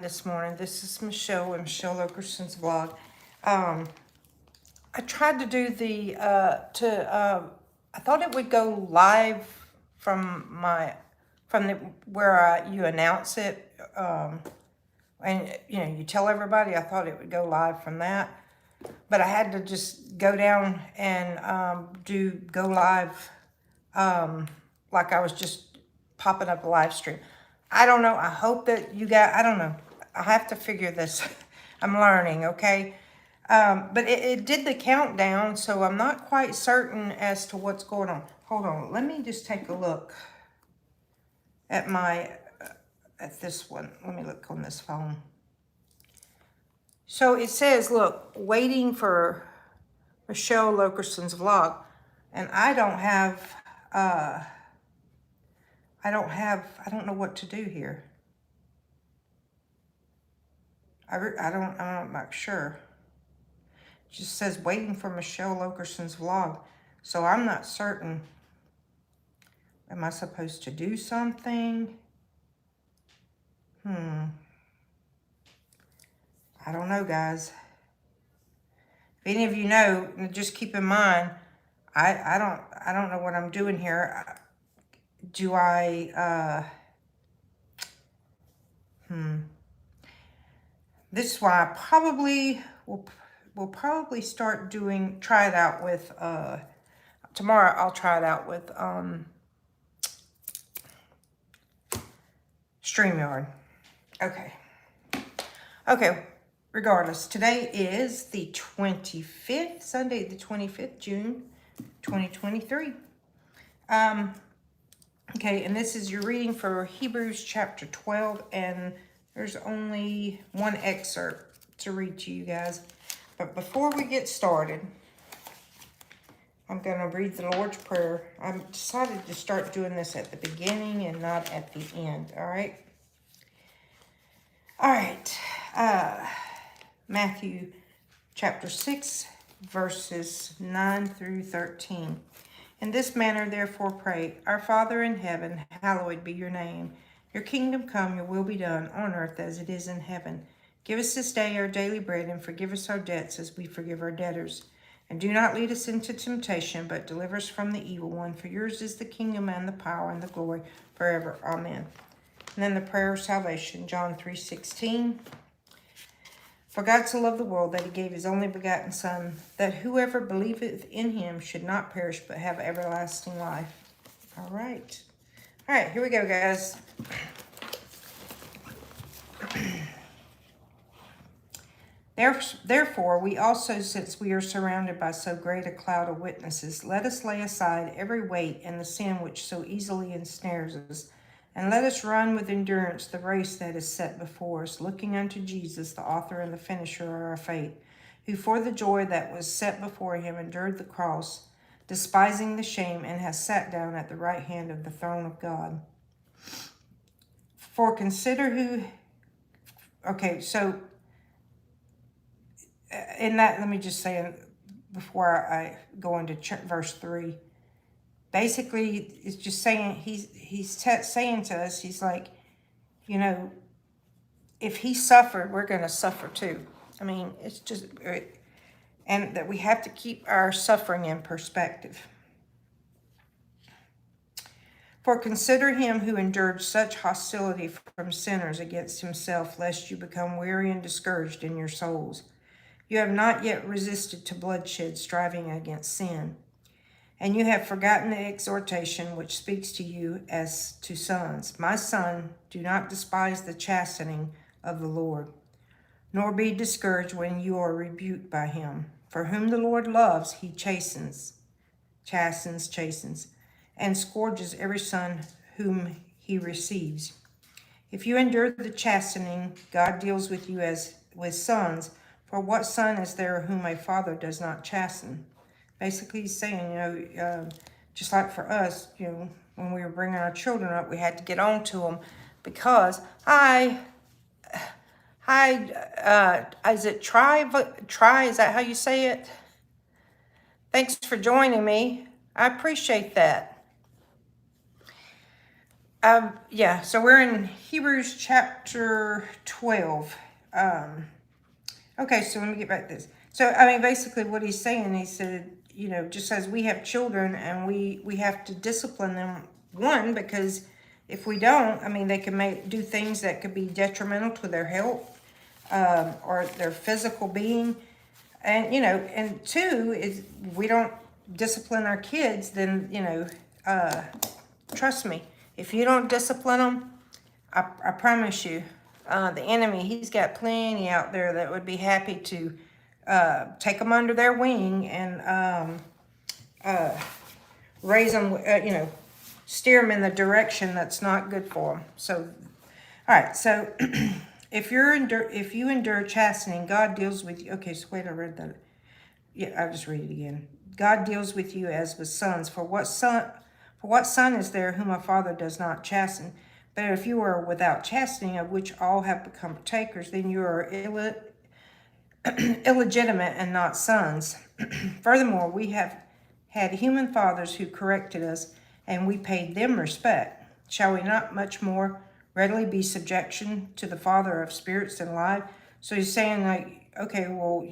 This morning. This is Michelle with Machelle Lokerson's vlog. I tried to do I thought it would go live from where you announce it, and you tell everybody. I thought it would go live from that, but I had to just go down and go live, like I was just popping up a live stream. I don't know. I hope that you got, I don't know. I have to figure this. I'm learning, okay? But it did the countdown, so I'm not quite certain as to what's going on. Hold on. Let me just take a look at at this one. Let me look on this phone. So it says, look, waiting for Machelle Lokerson's vlog. And I don't know what to do here. I'm not sure. It just says waiting for Machelle Lokerson's vlog. So I'm not certain. Am I supposed to do something? I don't know, guys. If any of you know, just keep in mind, I don't know what I'm doing here. Do I, This is why I probably will probably start try it out with, tomorrow I'll try it out with, StreamYard. Okay, regardless, today is the 25th, Sunday the 25th, June 2023. Okay, and this is your reading for Hebrews chapter 12, and there's only one excerpt to read to you guys. But before we get started, I'm going to read the Lord's Prayer. I decided to start doing this at the beginning and not at the end, all right? All right, Matthew chapter 6, verses 9 through 13. In this manner, therefore, pray, Our Father in heaven, hallowed be your name. Your kingdom come, your will be done, on earth as it is in heaven. Give us this day our daily bread, and forgive us our debts as we forgive our debtors. And do not lead us into temptation, but deliver us from the evil one. For yours is the kingdom and the power and the glory forever. Amen. And then the prayer of salvation, John 3:16. For God so loved the world that he gave his only begotten Son, that whoever believeth in him should not perish but have everlasting life. All right. All right, here we go, guys. Therefore, we also, since we are surrounded by so great a cloud of witnesses, let us lay aside every weight and the sin which so easily ensnares us, and let us run with endurance the race that is set before us, looking unto Jesus, the author and the finisher of our faith, who for the joy that was set before him endured the cross, despising the shame, and has sat down at the right hand of the throne of God. For consider who... Okay, so in that, let me just say, before I go into verse 3, basically, it's just saying, he's saying to us, he's like, if he suffered, we're going to suffer too. I mean, it's just, and that we have to keep our suffering in perspective. For consider him who endured such hostility from sinners against himself, lest you become weary and discouraged in your souls. You have not yet resisted to bloodshed, striving against sin. And you have forgotten the exhortation which speaks to you as to sons. My son, do not despise the chastening of the Lord, nor be discouraged when you are rebuked by him. For whom the Lord loves, he chastens, and scourges every son whom he receives. If you endure the chastening, God deals with you as with sons. For what son is there whom a father does not chasten? Basically, he's saying, just like for us, when we were bringing our children up, we had to get on to them because is it try, is that how you say it? Thanks for joining me. I appreciate that. Yeah, so we're in Hebrews chapter 12. Okay, so let me get back to this. So, I mean, basically what he's saying, he said, just as we have children and we have to discipline them, one, because if we don't, I mean, they can do things that could be detrimental to their health, or their physical being. And, and two is we don't discipline our kids, then, trust me, if you don't discipline them, I promise you, the enemy, he's got plenty out there that would be happy to take them under their wing and raise them, steer them in the direction that's not good for them. So, all right, so if you endure chastening, God deals with you. Okay, so wait, I read that. Yeah, I'll just read it again. God deals with you as with sons. For what son is there whom a father does not chasten? But if you are without chastening, of which all have become partakers, then you are illegitimate and not sons. Furthermore, we have had human fathers who corrected us, and we paid them respect. Shall we not much more readily be subjection to the Father of spirits and life? So he's saying, like, okay, well,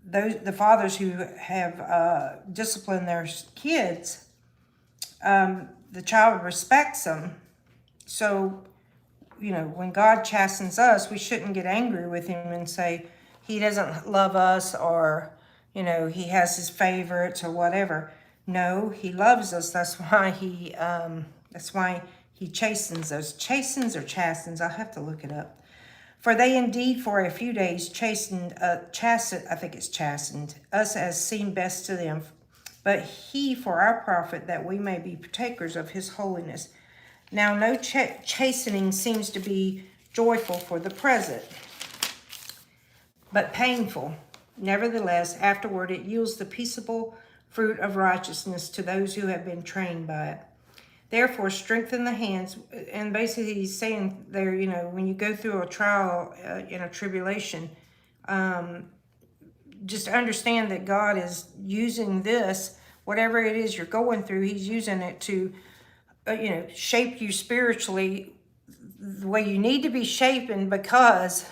the fathers who have disciplined their kids, the child respects them. So, when God chastens us, we shouldn't get angry with him and say he doesn't love us, or, he has his favorites or whatever. No, he loves us. That's why he chastens us. Chastens or chastens? I'll have to look it up. For they indeed for a few days chastened us as seemed best to them, but he for our profit, that we may be partakers of his holiness. Now no chastening seems to be joyful for the present, but painful. Nevertheless, afterward it yields the peaceable fruit of righteousness to those who have been trained by it. Therefore, strengthen the hands. And basically he's saying there, when you go through a trial in a tribulation, just understand that God is using this, whatever it is you're going through, he's using it to, shape you spiritually the way you need to be shapen, because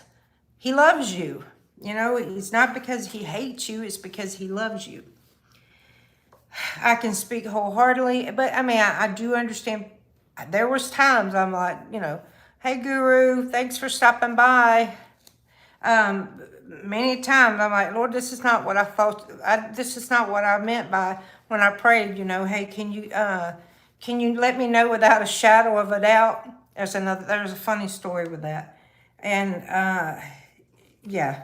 he loves you. It's not because he hates you, it's because he loves you. I can speak wholeheartedly, but I mean, I do understand. There was times I'm like, hey, Guru, thanks for stopping by. Many times I'm like, Lord, this is not what I thought. This is not what I meant by when I prayed. Hey, can you let me know without a shadow of a doubt? There's a funny story with that, and yeah,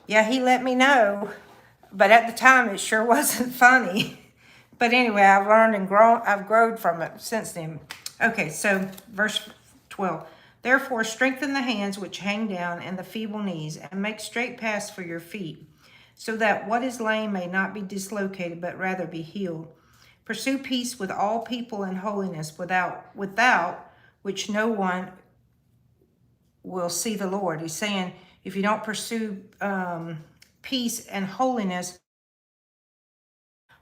he let me know, but at the time it sure wasn't funny. But anyway, I've learned and I've grown from it since then. Okay, so verse 12. Therefore, strengthen the hands which hang down and the feeble knees, and make straight paths for your feet, so that what is lame may not be dislocated, but rather be healed. Pursue peace with all people and holiness, without which no one will see the Lord. He's saying, if you don't pursue peace and holiness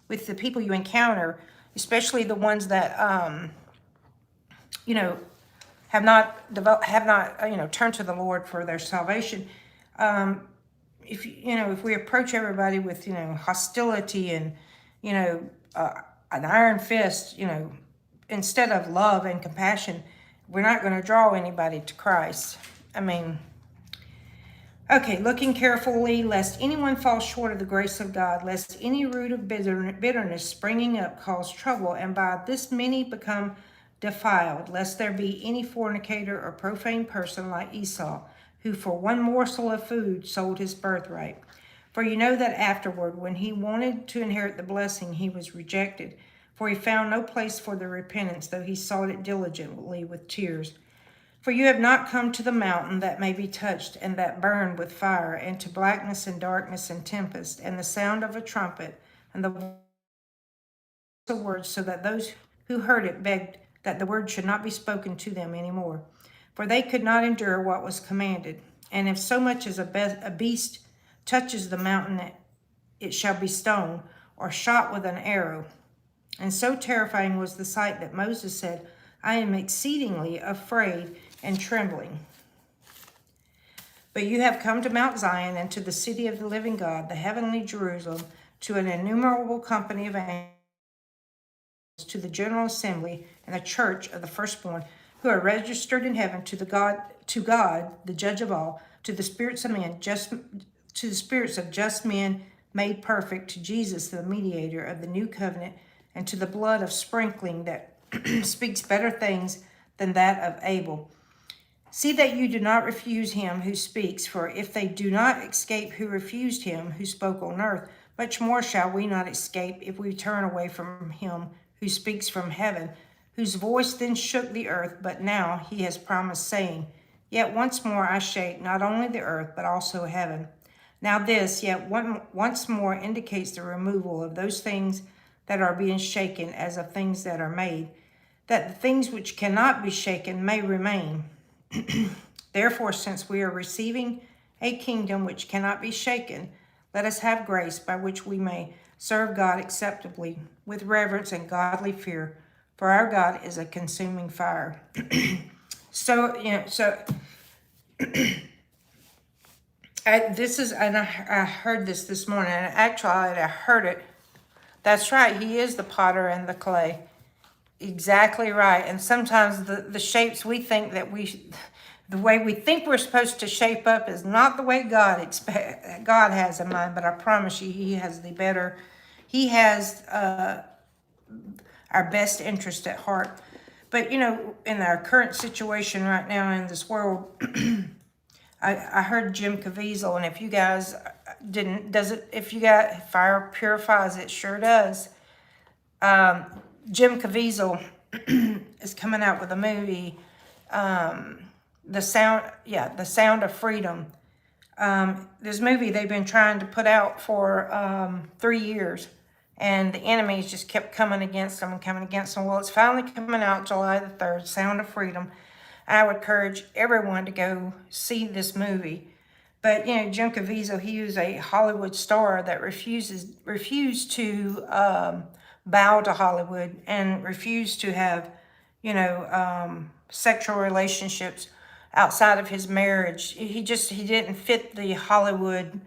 with the people you encounter, especially the ones that have not turned to the Lord for their salvation. If we approach everybody with hostility and an iron fist, instead of love and compassion, we're not going to draw anybody to Christ. I mean, okay, looking carefully, lest anyone fall short of the grace of God, lest any root of bitterness springing up cause trouble, and by this many become defiled, lest there be any fornicator or profane person like Esau, who for one morsel of food sold his birthright. For you know that afterward, when he wanted to inherit the blessing, he was rejected, for he found no place for the repentance, though he sought it diligently with tears. For you have not come to the mountain that may be touched, and that burned with fire, and to blackness and darkness and tempest, and the sound of a trumpet, and the voice of words, so that those who heard it begged that the word should not be spoken to them any more. For they could not endure what was commanded. And if so much as a beast touches the mountain, it shall be stoned, or shot with an arrow. And so terrifying was the sight that Moses said, I am exceedingly afraid and trembling. But you have come to Mount Zion and to the city of the living God, the heavenly Jerusalem, to an innumerable company of angels, to the general assembly and the church of the firstborn who are registered in heaven, to God, the judge of all, to the spirits of just men made perfect, to Jesus, the mediator of the new covenant, and to the blood of sprinkling that speaks better things than that of Abel. See that you do not refuse him who speaks, for if they do not escape who refused him who spoke on earth, much more shall we not escape if we turn away from him who speaks from heaven, whose voice then shook the earth, but now he has promised, saying, Yet once more I shake not only the earth, but also heaven. Now this, once more, indicates the removal of those things that are being shaken as of things that are made, that the things which cannot be shaken may remain. Therefore, since we are receiving a kingdom which cannot be shaken, let us have grace by which we may serve God acceptably with reverence and godly fear, for our God is a consuming fire. I heard this morning, and actually I heard it. That's right, he is the potter and the clay. Exactly right. And sometimes the shapes we think that the way we think we're supposed to shape up is not the way God has in mind. But I promise you, he has he has our best interest at heart. But in our current situation right now in this world, I heard Jim Caviezel, and if you guys if you got fire purifies, it sure does. Jim Caviezel is coming out with a movie, The Sound of Freedom. This movie they've been trying to put out for 3 years, and the enemies just kept coming against them. Well, it's finally coming out July the 3rd, Sound of Freedom. I would encourage everyone to go see this movie. But, Jim Caviezel, he was a Hollywood star that refused to bow to Hollywood and refused to have, sexual relationships outside of his marriage. He didn't fit the Hollywood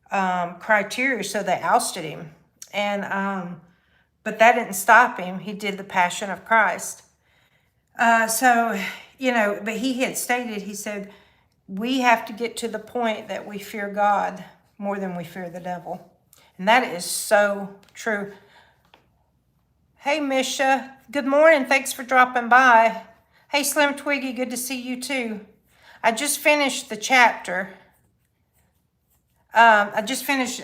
criteria, so they ousted him. And but that didn't stop him. He did the Passion of Christ. But he had stated, he said, we have to get to the point that we fear God more than we fear the devil. And that is so true. Hey, Misha. Good morning. Thanks for dropping by. Hey, Slim Twiggy. Good to see you, too. I just finished the chapter. I just finished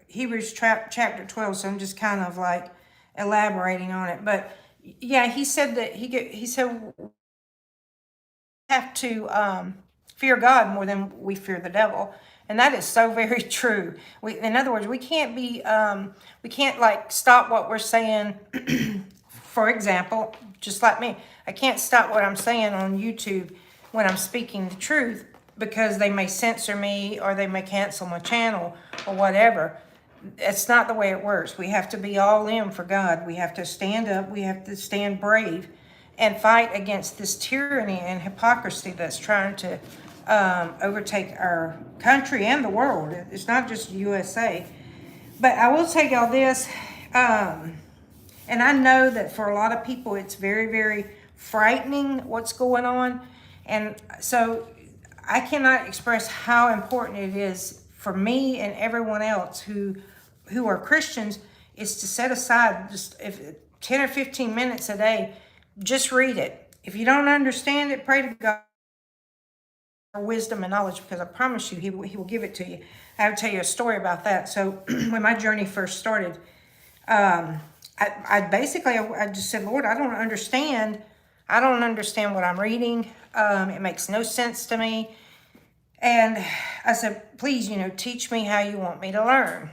Hebrews chapter 12, so I'm just kind of like elaborating on it. But, yeah, he said that he said we have to fear God more than we fear the devil. And that is so very true. In other words, we can't like stop what we're saying. For example, just like me, I can't stop what I'm saying on YouTube when I'm speaking the truth, because they may censor me or they may cancel my channel or whatever. It's not the way it works. We have to be all in for God. We have to stand up. We have to stand brave and fight against this tyranny and hypocrisy that's trying to overtake our country and the world. It's not just USA. But I will tell y'all this, and I know that for a lot of people it's very, very frightening what's going on. And so I cannot express how important it is for me and everyone else who are Christians, is to set aside just 10 or 15 minutes a day, just read it. If you don't understand it, pray to God for wisdom and knowledge, because I promise you, He will give it to you. I will tell you a story about that. So when my journey first started, I just said, Lord, I don't understand what I'm reading. It makes no sense to me. And I said, please, teach me how you want me to learn.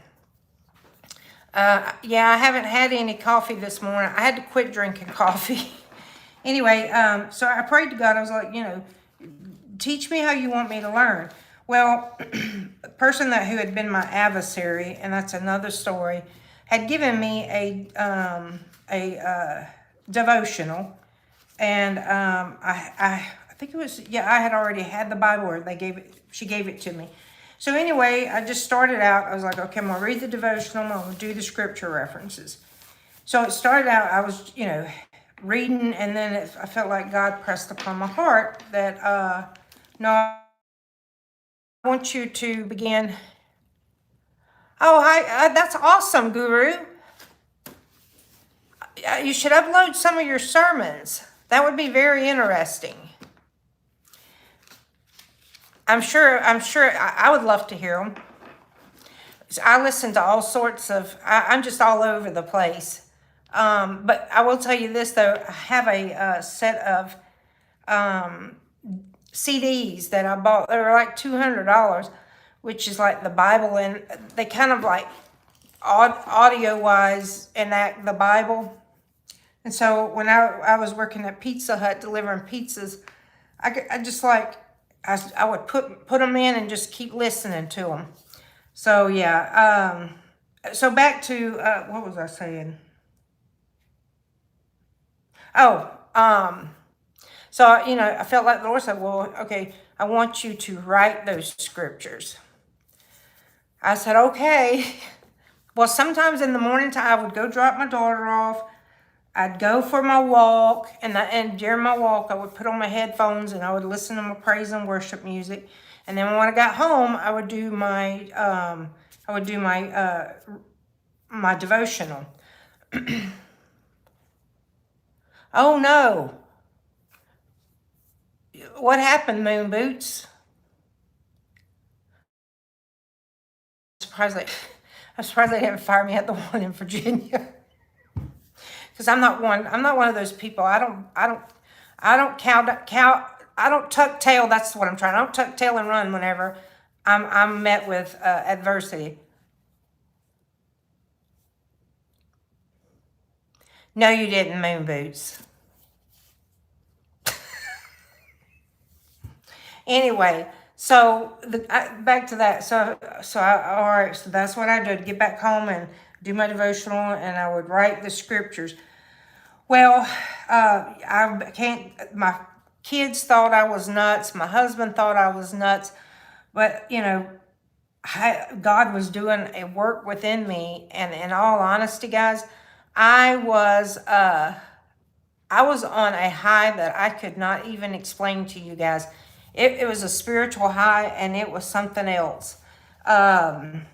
I haven't had any coffee this morning. I had to quit drinking coffee. Anyway, so I prayed to God. I was like, teach me how you want me to learn. Well, the person who had been my adversary, and that's another story, had given me a devotional, And I think it was, yeah, I had already had the Bible, or she gave it to me. So anyway, I just started out, I was like, okay, I'm gonna read the devotional, I'm gonna do the scripture references. So it started out, I was, reading, and then I felt like God pressed upon my heart that, no, I want you to begin. Oh, hi, that's awesome, Guru. You should upload some of your sermons. That would be very interesting. I'm sure, I would love to hear them. I listen to all sorts of, I'm just all over the place. But I will tell you this, though, I have a set of CDs that I bought. They were like $200, which is like the Bible, and they kind of like audio-wise enact the Bible. And so when I was working at Pizza Hut delivering pizzas, I just like, I would put them in and just keep listening to them. So yeah, so back to, what was I saying? Oh, so, I felt like the Lord said, well, okay, I want you to write those scriptures. I said, okay. Well, sometimes in the morning time, I would go drop my daughter off. I'd go for my walk, and during my walk, I would put on my headphones and I would listen to my praise and worship music. And then when I got home, I would do my my devotional. Oh no! What happened, Moon Boots? I'm surprised they didn't fire me at the one in Virginia. Because I'm not one of those people. I don't I don't tuck tail. That's what I'm trying. I don't tuck tail and run whenever I'm met with adversity. No, you didn't, Moon Boots. Anyway, so back to that. All right. So that's what I did. Get back home and do my devotional, and I would write the scriptures. Well, I can't. My kids thought I was nuts. My husband thought I was nuts. But God was doing a work within me, and in all honesty, guys, I was on a high that I could not even explain to you guys. It was a spiritual high, and it was something else. I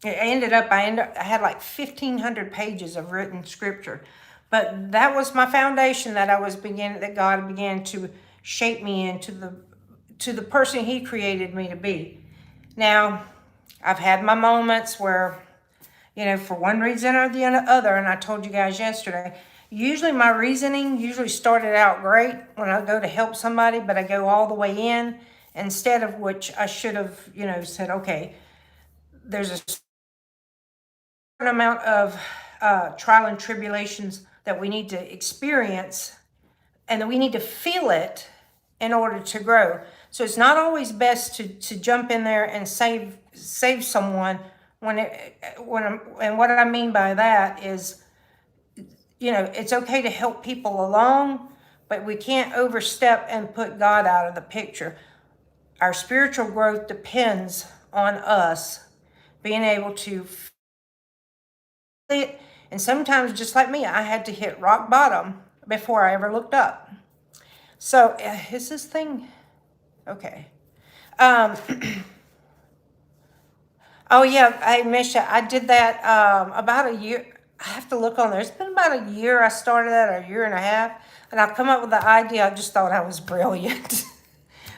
had like 1,500 pages of written scripture, but that was my foundation that God began to shape me into the person He created me to be. Now, I've had my moments where, for one reason or the other, and I told you guys yesterday, usually my reasoning started out great when I go to help somebody, but I go all the way in, instead of which I should have, said, okay, there's a certain amount of trial and tribulations that we need to experience, and that we need to feel it in order to grow. So it's not always best to jump in there and save someone and what I mean by that is, it's okay to help people along, but we can't overstep and put God out of the picture. Our spiritual growth depends on us being able to feel it. And sometimes, just like me, I had to hit rock bottom before I ever looked up. So, is this thing okay? Oh yeah, hey Misha, I did that about a year. I have to look on there. It's been about a year I started that, or a year and a half, and I've come up with the idea. I just thought I was brilliant.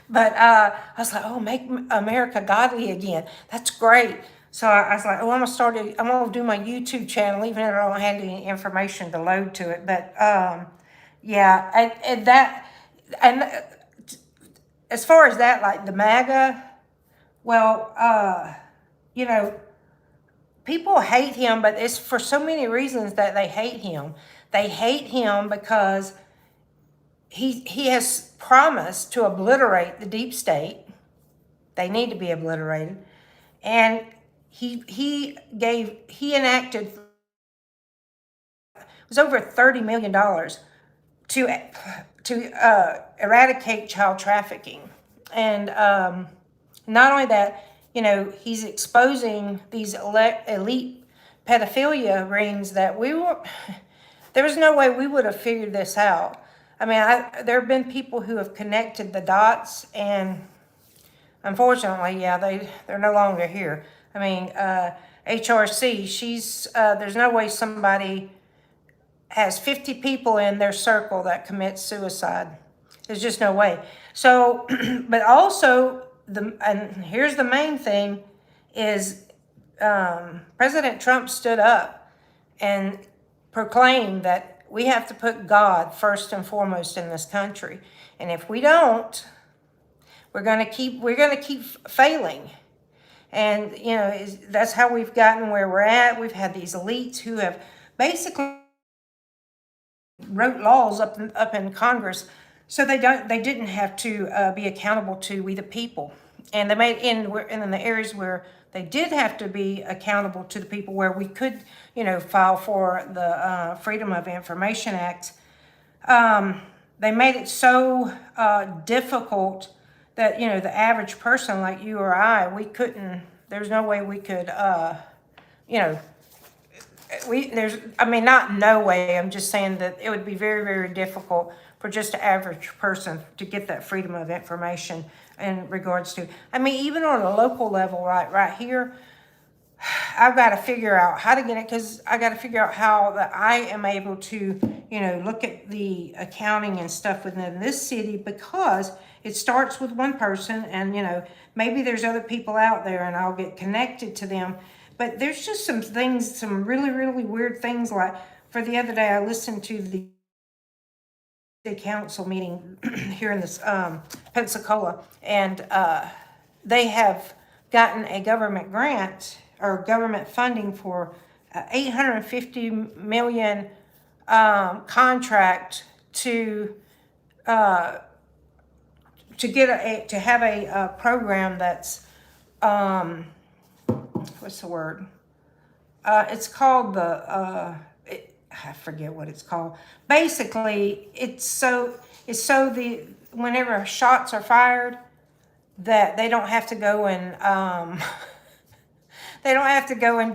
But I was like, oh, make America godly again. That's great. So I was like, oh, I'm gonna do my YouTube channel, even if I don't have any information to load to it. But yeah, and as far as that, like the MAGA, well, people hate him, but it's for so many reasons that they hate him. They hate him because he has promised to obliterate the deep state. They need to be obliterated. And he enacted, it was over $30 million to eradicate child trafficking. And not only that, he's exposing these elite pedophilia rings that there was no way we would have figured this out. I mean, there have been people who have connected the dots, and unfortunately, yeah, they're no longer here. I mean, HRC, there's no way somebody has 50 people in their circle that commit suicide. There's just no way. So, but also, and here's the main thing, is President Trump stood up and proclaimed that we have to put God first and foremost in this country. And if we don't, we're going to keep failing. And, that's how we've gotten where we're at. We've had these elites who have basically wrote laws up in Congress, so they didn't have to be accountable to we the people. And they made in the areas where they did have to be accountable to the people, where we could, file for the Freedom of Information Act. They made it so difficult that, the average person like you or I, we couldn't. There's no way we could, not no way. I'm just saying that it would be very, very difficult for just an average person to get that freedom of information in regards to, even on a local level, right here, I've got to figure out how to get it, because I got to figure out how that I am able to, look at the accounting and stuff within this city, because it starts with one person, and, maybe there's other people out there and I'll get connected to them. But there's just some things, some really, really weird things. Like for the other day, I listened to the council meeting here in this Pensacola, and they have gotten a government grant or government funding for $850 million contract to have a program that's what's the word? It's called I forget what it's called. Basically, it's so whenever shots are fired, that they don't have to go and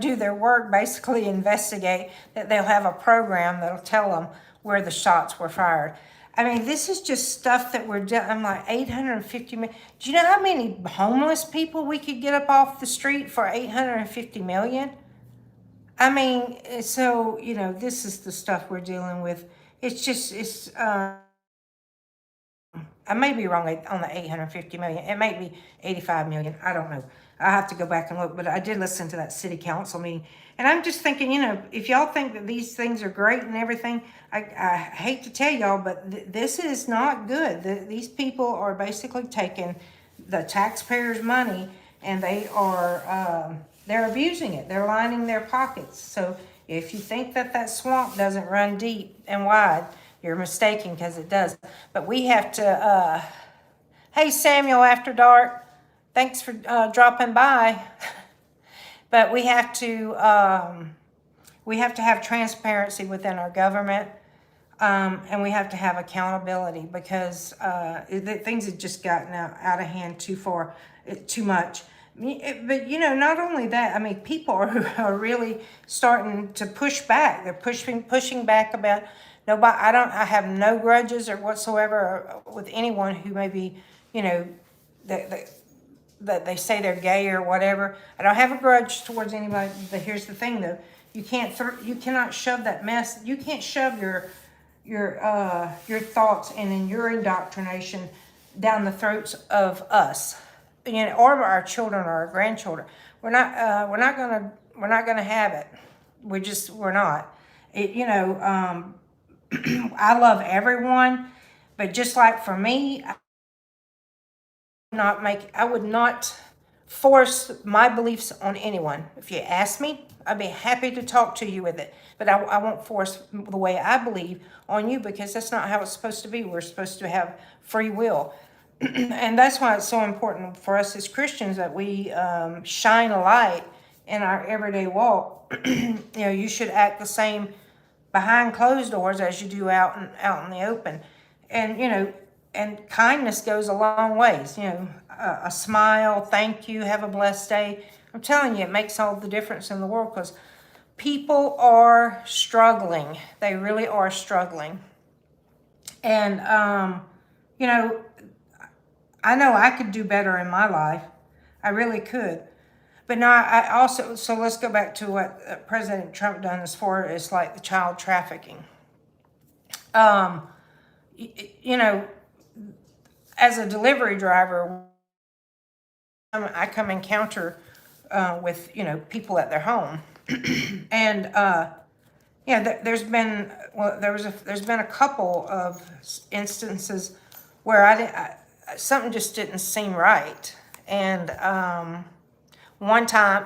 do their work, basically investigate, that they'll have a program that'll tell them where the shots were fired. This is just stuff that we're doing. I'm like, 850 million. Do you know how many homeless people we could get up off the street for 850 million? So, this is the stuff we're dealing with. I may be wrong on the 850 million. It may be 85 million. I don't know. I have to go back and look, but I did listen to that city council meeting. And I'm just thinking, if y'all think that these things are great and everything, I hate to tell y'all, but this is not good. These people are basically taking the taxpayers' money, and they're abusing it. They're lining their pockets. So if you think that swamp doesn't run deep and wide, you're mistaken, because it does. But we have to, hey, Samuel After Dark, thanks for dropping by. But we have to have transparency within our government, and we have to have accountability, because things have just gotten out of hand too much. But not only that, people are really starting to push back. They're pushing back about nobody. I have no grudges or whatsoever with anyone who may be, that they say they're gay or whatever. I don't have a grudge towards anybody. But here's the thing, though: you cannot shove that mess. You can't shove your thoughts and in your indoctrination down the throats of us, or our children or our grandchildren. We're not gonna have it. We're not. I love everyone, but just like for me, I would not force my beliefs on anyone. If you ask me, I'd be happy to talk to you with it, but I won't force the way I believe on you, because that's not how it's supposed to be. We're supposed to have free will. And that's why it's so important for us as Christians that we shine a light in our everyday walk. You should act the same behind closed doors as you do out in the open. And, and kindness goes a long ways. A smile, thank you, have a blessed day. I'm telling you, it makes all the difference in the world, because people are struggling. They really are struggling. And, I know I could do better in my life. I really could. But now I also, so let's go back to what President Trump done as far as like the child trafficking. Um, you know, as a delivery driver, I come encounter with, people at their home. And, there's been, there's been a couple of instances where something just didn't seem right. And, one time,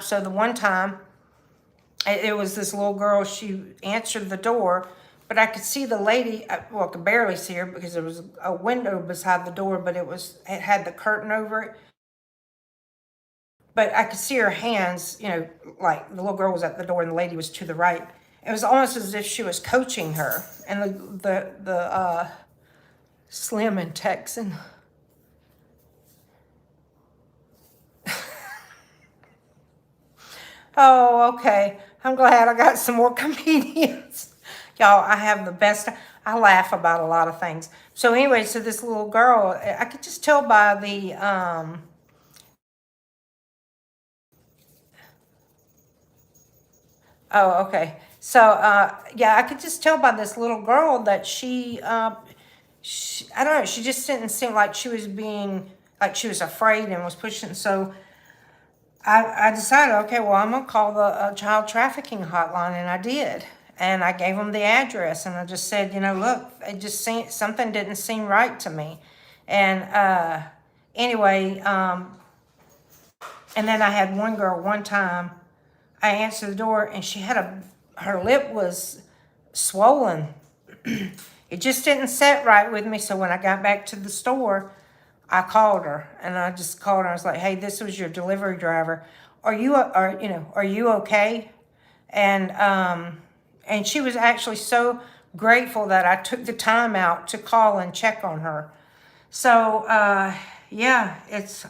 it was this little girl, she answered the door, but I could see the lady, I could barely see her because there was a window beside the door, but it had the curtain over it. But I could see her hands, like the little girl was at the door and the lady was to the right. It was almost as if she was coaching her. And the Slim and Texan. Oh, okay. I'm glad I got some more comedians. Y'all, I have the best. I laugh about a lot of things. So anyway, so this little girl, I could just tell by the, oh, okay. So, I could just tell by this little girl that I don't know, she just didn't seem like she was like she was afraid and was pushing. So I decided, okay, well, I'm going to call the child trafficking hotline, and I did. And I gave them the address, and I just said, look, something didn't seem right to me. And anyway, and then I had one girl one time, I answered the door, and she had her lip was swollen. It just didn't set right with me. So when I got back to the store, I called her, and I just called her. I was like, "Hey, this was your delivery driver. Are you okay?" And she was actually so grateful that I took the time out to call and check on her. So it's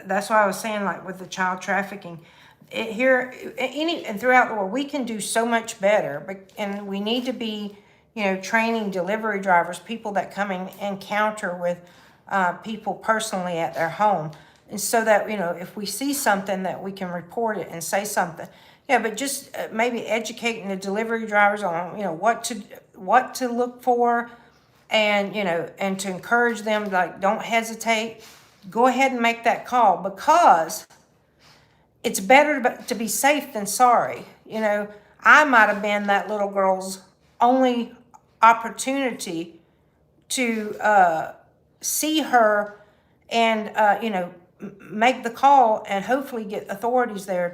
that's why I was saying, like with the child trafficking, and throughout the world, we can do so much better, and we need to be, training delivery drivers, people that come and encounter with people personally at their home, and so that, if we see something, that we can report it and say something. Yeah, but just maybe educating the delivery drivers on, what to look for, and and to encourage them, like, don't hesitate, go ahead and make that call, because it's better to be safe than sorry. I might have been that little girl's only opportunity to see her and, make the call and hopefully get authorities there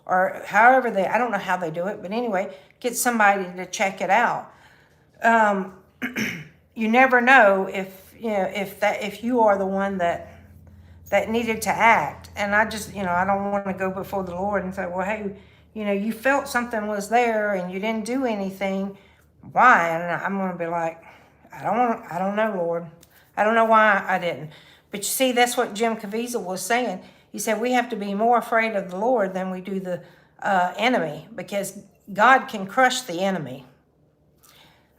or however I don't know how they do it, but anyway, get somebody to check it out. You never know if you are the one that needed to act. And I just, I don't want to go before the Lord and say, well, hey, you felt something was there and you didn't do anything. Why? And I'm going to be like, I don't know, Lord. I don't know why I didn't. But you see, that's what Jim Caviezel was saying. He said, we have to be more afraid of the Lord than we do the enemy, because God can crush the enemy.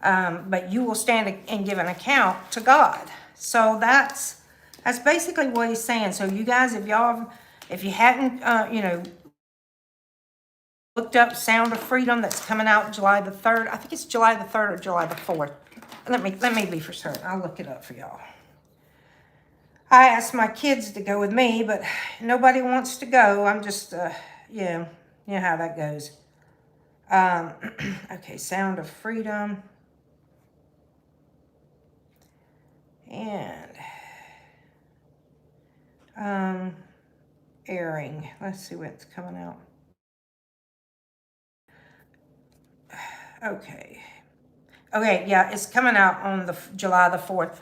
But you will stand and give an account to God. So that's basically what he's saying. So you guys, if you hadn't, looked up Sound of Freedom, that's coming out July the 3rd. I think it's July the 3rd or July the 4th. Let me be for certain. I'll look it up for y'all. I asked my kids to go with me, but nobody wants to go. I'm just, you know how that goes. Okay, Sound of Freedom. And airing. Let's see what's coming out. Okay, yeah, it's coming out on the July the 4th.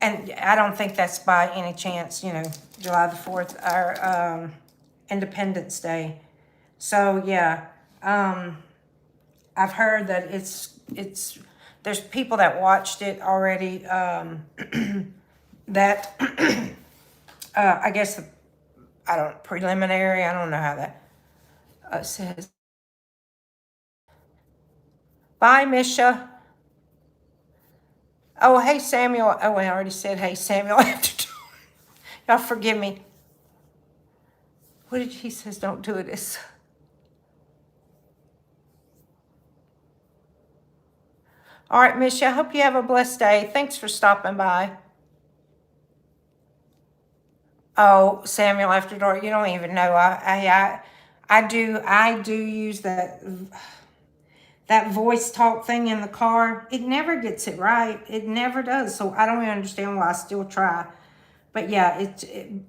And I don't think that's by any chance, July the 4th, our Independence Day. So, yeah, I've heard that there's people that watched it already, that, I guess, preliminary, I don't know how that says. Bye, Misha. Oh, hey, Samuel. Oh, I already said, hey, Samuel. Y'all forgive me. What did he says? Don't do it. All right, Misha, I hope you have a blessed day. Thanks for stopping by. Oh, Samuel After Dark, you don't even know. I do use that voice talk thing in the car. It never gets it right. It never does. So I don't even understand why I still try. But yeah,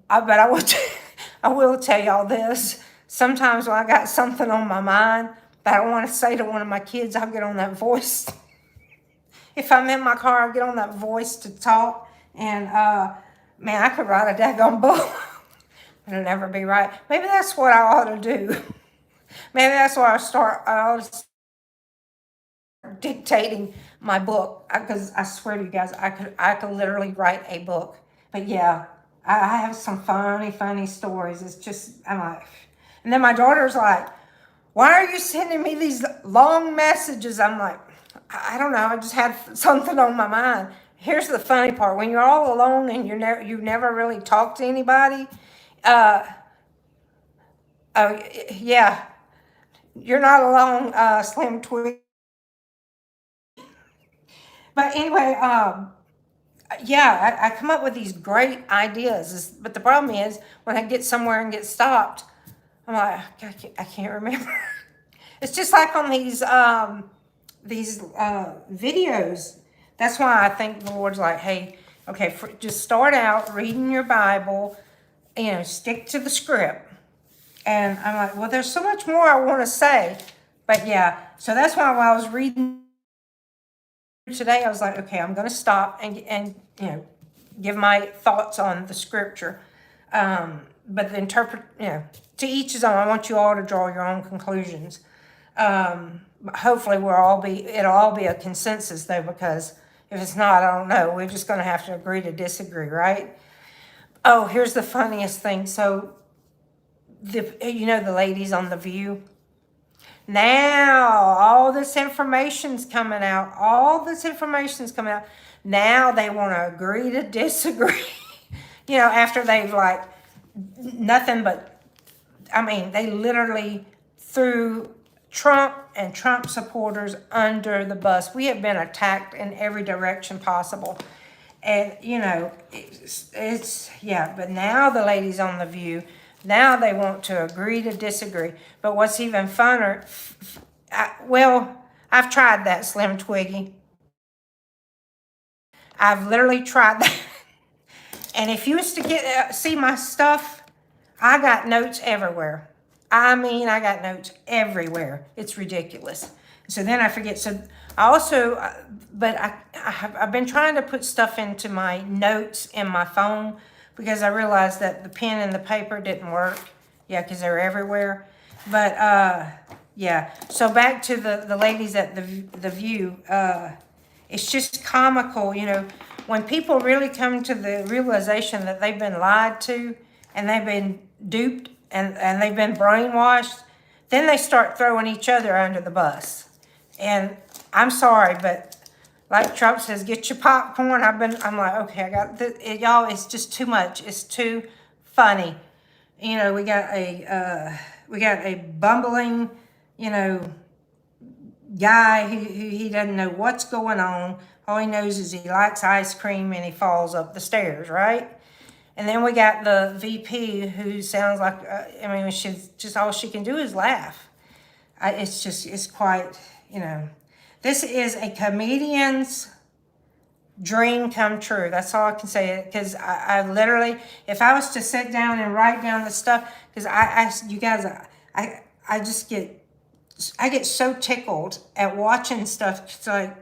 but I will, I will tell y'all this. Sometimes when I got something on my mind that I want to say to one of my kids, I'll get on that voice. If I'm in my car, I'll get on that voice to talk. And man, I could write a daggone book. It'll never be right. Maybe that's what I ought to do. Maybe that's why I ought to dictating my book, because I swear to you guys, I could literally write a book. But yeah, I have some funny stories. It's just, I'm like, and then my daughter's like, why are you sending me these long messages? I'm like, I don't know, I just had something on my mind. Here's the funny part: when you're all alone and you never really talk to anybody, oh yeah, you're not alone, Slim Twig. But anyway, yeah, I come up with these great ideas. But the problem is, when I get somewhere and get stopped, I'm like, I can't remember. It's just like on these videos. That's why I think the Lord's like, hey, okay, just start out reading your Bible, stick to the script. And I'm like, well, there's so much more I want to say. But yeah, so that's why while I was reading today, I was like, okay, I'm going to stop and give my thoughts on the scripture. But to each his own. I want you all to draw your own conclusions. Hopefully it'll all be a consensus though, because if it's not, I don't know. We're just going to have to agree to disagree, right? Oh, here's the funniest thing. So the ladies on The View. Now, all this information's coming out. Now they want to agree to disagree. After they've nothing but, they literally threw Trump and Trump supporters under the bus. We have been attacked in every direction possible. And, but now the ladies on The View, now they want to agree to disagree. But what's even funner, I've tried that, Slim Twiggy. I've literally tried that. And if you was to see my stuff, I got notes everywhere. I got notes everywhere. It's ridiculous. So then I forget. So I also, I've been trying to put stuff into my notes in my phone, because I realized that the pen and the paper didn't work. Yeah, because they're everywhere. But yeah. So back to the ladies at the View. It's just comical, when people really come to the realization that they've been lied to and they've been duped and they've been brainwashed, then they start throwing each other under the bus. And I'm sorry, but like Trump says, get your popcorn. I'm like, okay, I got y'all. It's just too much. It's too funny. We got a bumbling, guy who he doesn't know what's going on. All he knows is he likes ice cream and he falls up the stairs, right? And then we got the VP who sounds like, she's just, all she can do is laugh. It's quite, this is a comedian's dream come true. That's all I can say. Because I literally, if I was to sit down and write down the stuff, because I get so tickled at watching stuff. It's like,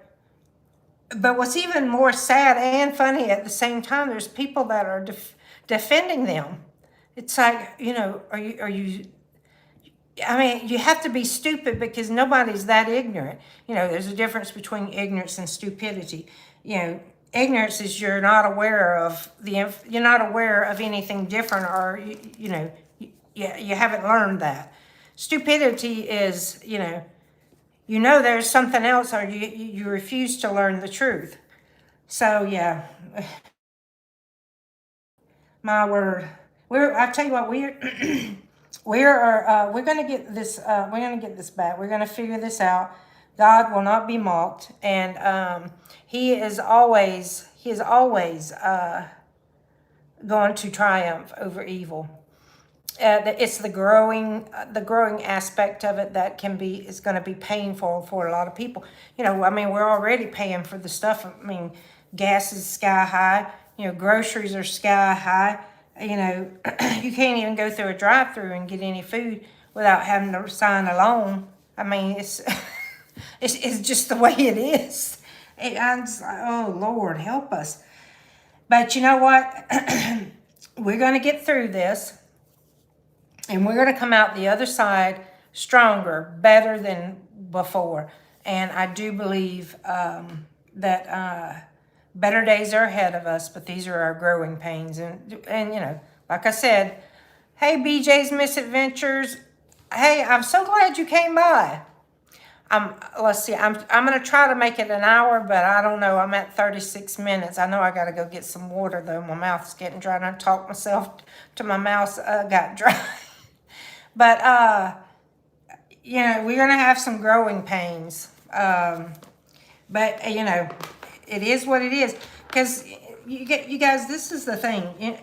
but what's even more sad and funny at the same time, there's people that are defending them. It's like, are you I mean, you have to be stupid because nobody's that ignorant. You know, there's a difference between ignorance and stupidity. You know, ignorance is you're not aware of you're not aware of anything different, or you haven't learned that. Stupidity is, there's something else, or you refuse to learn the truth. So yeah, my word. I tell you what, we're gonna get this. We're gonna get this back. We're gonna figure this out. God will not be mocked, and He is always going to triumph over evil. It's the growing aspect of it that is going to be painful for a lot of people. I mean, we're already paying for the stuff. I mean, gas is sky high. Groceries are sky high. You can't even go through a drive-through and get any food without having to sign a loan. I mean, it's it's just the way it is. I'm just like, oh Lord, help us. But you know what? We're going to get through this. And we're going to come out the other side stronger, better than before. And I do believe that better days are ahead of us, but these are our growing pains. And like I said, hey, BJ's Misadventures. Hey, I'm so glad you came by. Let's see, I'm going to try to make it an hour, but I don't know. I'm at 36 minutes. I know I got to go get some water, though. My mouth's getting dry, and I talked myself to my mouth got dry. But, we're going to have some growing pains. But, it is what it is. Because, you guys, this is the thing.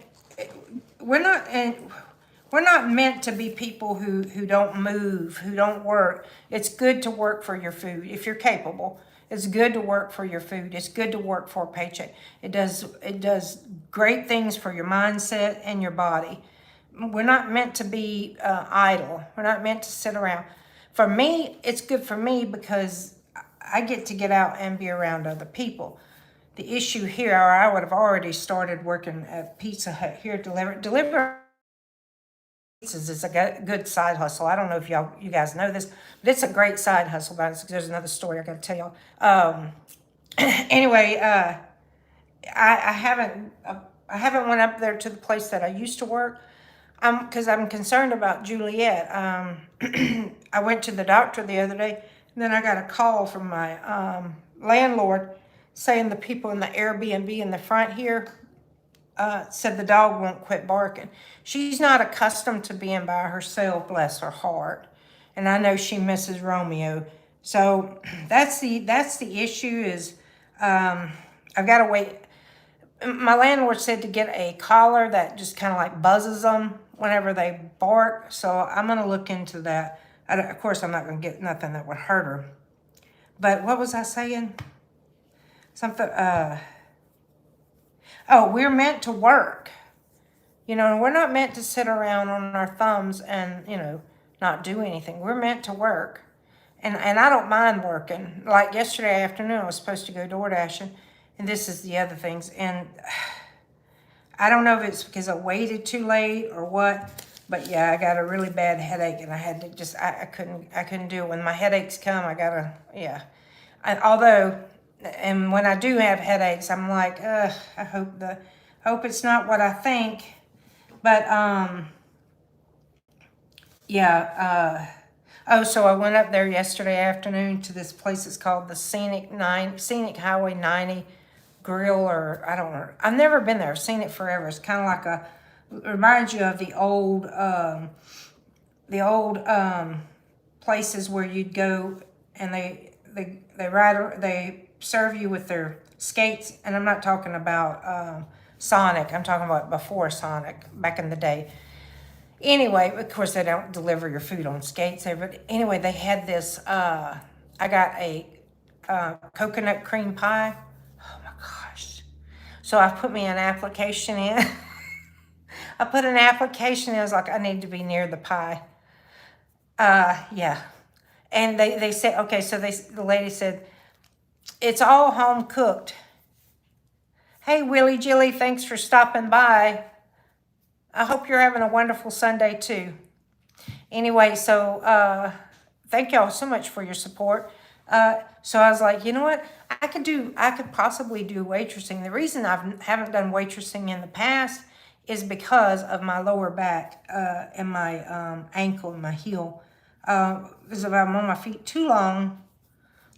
We're not meant to be people who don't move, who don't work. It's good to work for your food if you're capable. It's good to work for your food. It's good to work for a paycheck. It does great things for your mindset and your body. We're not meant to be idle. We're not meant to sit around. For me, it's good for me because I get to get out and be around other people. The issue here, or I would have already started working at Pizza Hut here, deliver pizzas is a good side hustle. I don't know if you guys know this, but it's a great side hustle. But there's another story I got to tell y'all. Anyway, I haven't went up there to the place that I used to work. Because I'm concerned about Juliet. I went to the doctor the other day, and then I got a call from my landlord saying the people in the Airbnb in the front here said the dog won't quit barking. She's not accustomed to being by herself, bless her heart. And I know she misses Romeo. So that's the issue is I've got to wait. My landlord said to get a collar that just kind of like buzzes them whenever they bark. So I'm going to look into that. Of course, I'm not going to get nothing that would hurt her. But what was I saying? Something, we're meant to work. We're not meant to sit around on our thumbs and, not do anything. We're meant to work. And I don't mind working. Like yesterday afternoon, I was supposed to go door dashing. And this is the other things. And I don't know if it's because I waited too late or what. But yeah, I got a really bad headache. And I had to just, I couldn't do it. When my headaches come, I got to, yeah. And when I do have headaches, I'm like, I hope it's not what I think. But, yeah, so I went up there yesterday afternoon to this place. It's called the Scenic Highway 90 Grill, or I don't know. I've never been there. I've seen it forever. It's kind of like it reminds you of the old places where you'd go and they serve you with their skates. And I'm not talking about Sonic. I'm talking about before Sonic, back in the day. Anyway, of course, they don't deliver your food on skates there. But anyway, they had this, I got a coconut cream pie. Oh, my gosh. So I put me an application in. I put an application in. I was like, I need to be near the pie. Yeah. And they said, okay, so the lady said, it's all home cooked. Hey, Willie Jilly, thanks for stopping by. I hope you're having a wonderful Sunday, too. Anyway, so thank y'all so much for your support. So I was like, you know what? I could possibly do waitressing. The reason haven't done waitressing in the past is because of my lower back and my ankle and my heel. Because if I'm on my feet too long,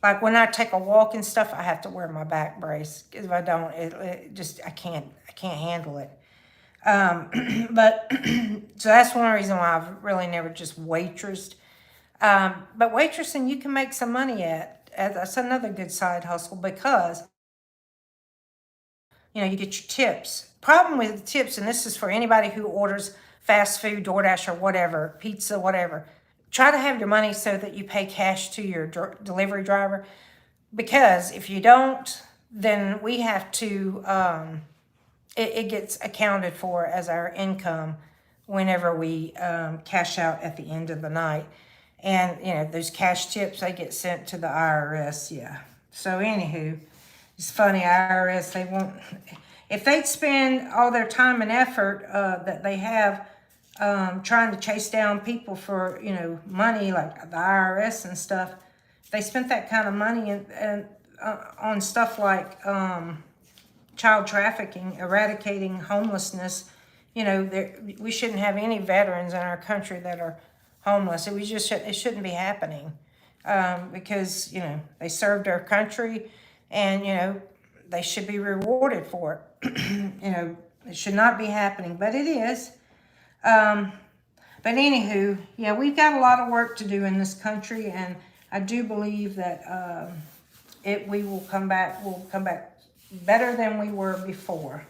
like when I take a walk and stuff, I have to wear my back brace. Because if I don't, it just I can't handle it. But so that's one reason why I've really never just waitressed. But waitressing, you can make some money at. That's another good side hustle because you get your tips. Problem with the tips, and this is for anybody who orders fast food, DoorDash or whatever, pizza, whatever. Try to have your money so that you pay cash to your delivery driver, because if you don't, then we have to. It gets accounted for as our income whenever we cash out at the end of the night. And those cash tips, they get sent to the IRS. Yeah. So anywho, it's funny, IRS, they won't, if they'd spend all their time and effort that they have trying to chase down people for money, like the IRS and stuff, if they spent that kind of money and on stuff like child trafficking, eradicating homelessness. We shouldn't have any veterans in our country that are homeless. It shouldn't be happening because they served our country, and they should be rewarded for it. It should not be happening, but it is. But anywho, yeah, we've got a lot of work to do in this country, and I do believe that we will come back. We'll come back better than we were before.